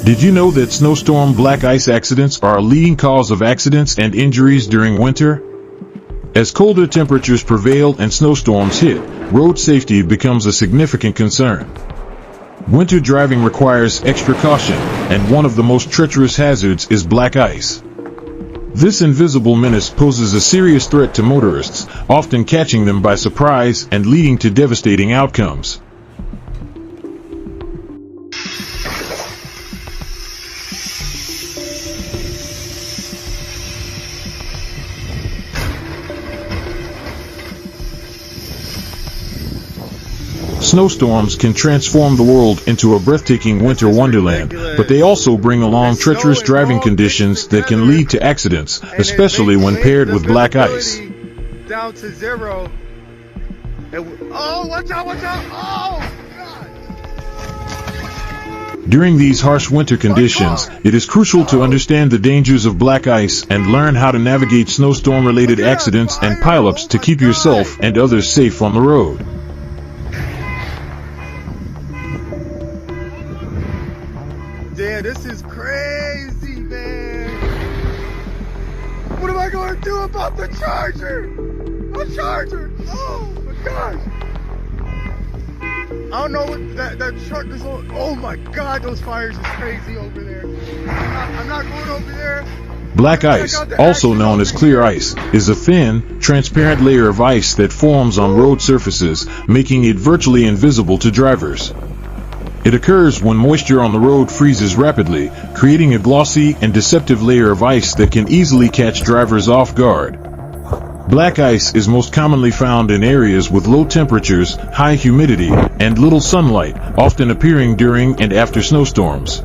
Did you know that snowstorm black ice accidents are a leading cause of accidents and injuries during winter? As colder temperatures prevail and snowstorms hit, road safety becomes a significant concern. Winter driving requires extra caution, and one of the most treacherous hazards is black ice. This invisible menace poses a serious threat to motorists, often catching them by surprise and leading to devastating outcomes. Snowstorms can transform the world into a breathtaking winter wonderland, but they also bring along treacherous driving conditions that can lead to accidents, especially when paired with black ice. Down to zero. Oh, watch out, watch out! Oh, God! During these harsh winter conditions, it is crucial to understand the dangers of black ice and learn how to navigate snowstorm-related accidents and pileups to keep yourself and others safe on the road. Damn, this is crazy, man. What am I going to do about the charger? My charger! Oh, my gosh. I don't know what that truck is on. Oh, my God, those fires is crazy over there. I'm not going over there. Black ice, also known as clear ice, is a thin, transparent layer of ice that forms on road surfaces, making it virtually invisible to drivers. It occurs when moisture on the road freezes rapidly, creating a glossy and deceptive layer of ice that can easily catch drivers off guard. Black ice is most commonly found in areas with low temperatures, high humidity, and little sunlight, often appearing during and after snowstorms.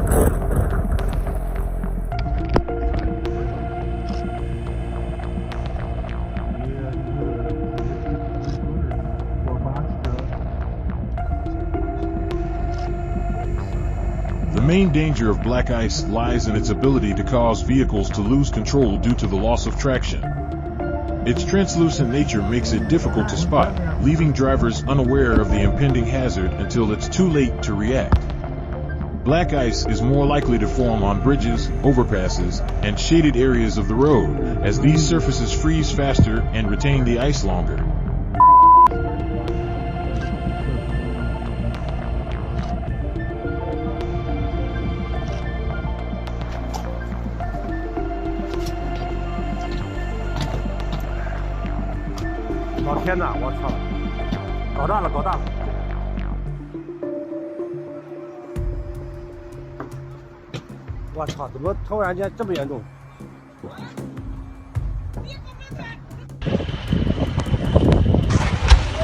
The main danger of black ice lies in its ability to cause vehicles to lose control due to the loss of traction. Its translucent nature makes it difficult to spot, leaving drivers unaware of the impending hazard until it's too late to react. Black ice is more likely to form on bridges, overpasses, and shaded areas of the road, as these surfaces freeze faster and retain the ice longer.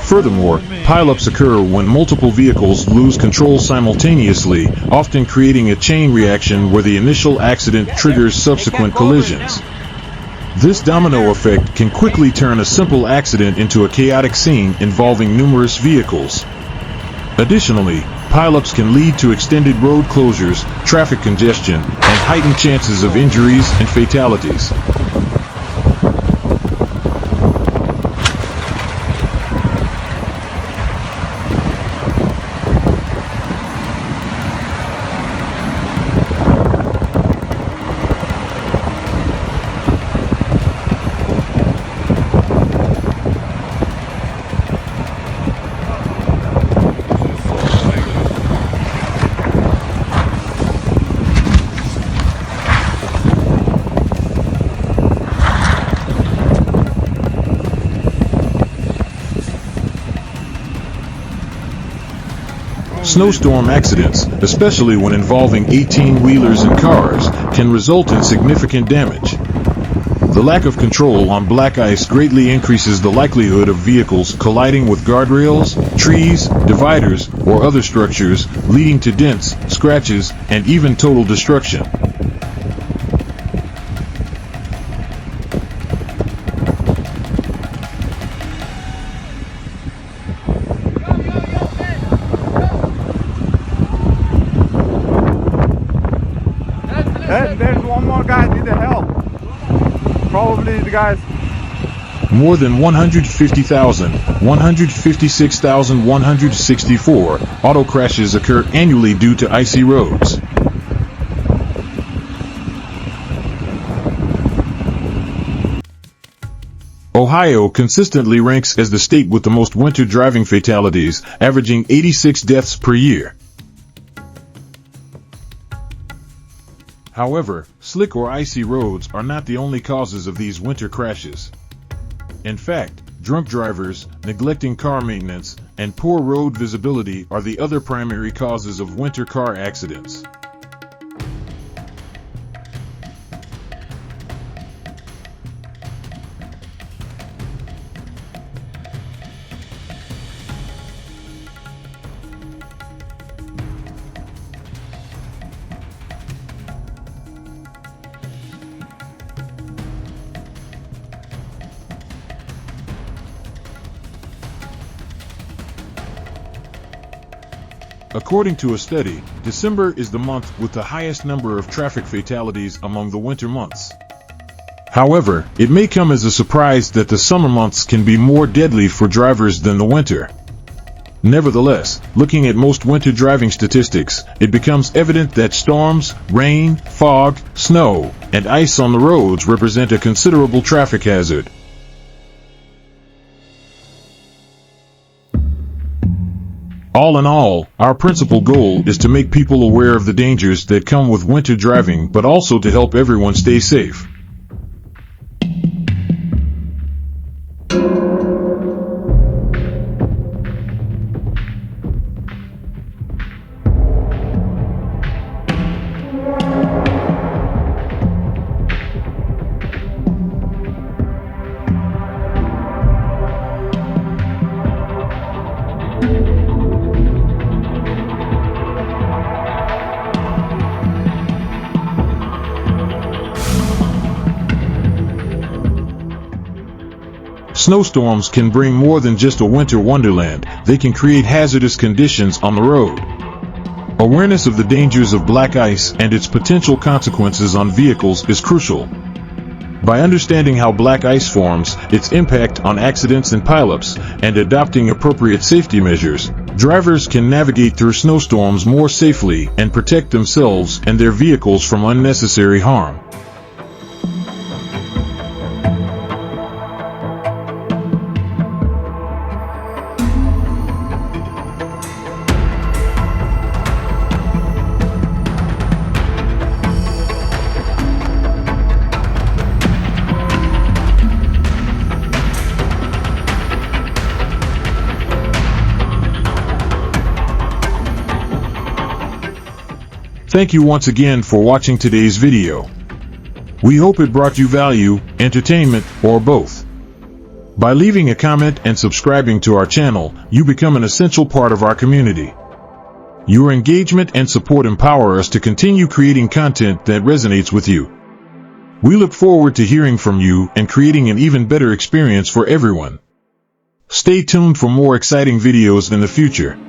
Furthermore, pileups occur when multiple vehicles lose control simultaneously, often creating a chain reaction where the initial accident triggers subsequent collisions. This domino effect can quickly turn a simple accident into a chaotic scene involving numerous vehicles. Additionally, pileups can lead to extended road closures, traffic congestion, and heightened chances of injuries and fatalities. Snowstorm accidents, especially when involving 18-wheelers and cars, can result in significant damage. The lack of control on black ice greatly increases the likelihood of vehicles colliding with guardrails, trees, dividers, or other structures, leading to dents, scratches, and even total destruction. And there's one more guy need the help. Probably the guys. More than 156,164 auto crashes occur annually due to icy roads. Ohio consistently ranks as the state with the most winter driving fatalities, averaging 86 deaths per year. However, slick or icy roads are not the only causes of these winter crashes. In fact, drunk drivers, neglecting car maintenance, and poor road visibility are the other primary causes of winter car accidents. According to a study, December is the month with the highest number of traffic fatalities among the winter months. However, it may come as a surprise that the summer months can be more deadly for drivers than the winter. Nevertheless, looking at most winter driving statistics, it becomes evident that storms, rain, fog, snow, and ice on the roads represent a considerable traffic hazard. All in all, our principal goal is to make people aware of the dangers that come with winter driving, but also to help everyone stay safe. Snowstorms can bring more than just a winter wonderland. They can create hazardous conditions on the road. Awareness of the dangers of black ice and its potential consequences on vehicles is crucial. By understanding how black ice forms, its impact on accidents and pileups, and adopting appropriate safety measures, drivers can navigate through snowstorms more safely and protect themselves and their vehicles from unnecessary harm. Thank you once again for watching today's video. We hope it brought you value, entertainment, or both. By leaving a comment and subscribing to our channel, you become an essential part of our community. Your engagement and support empower us to continue creating content that resonates with you. We look forward to hearing from you and creating an even better experience for everyone. Stay tuned for more exciting videos in the future.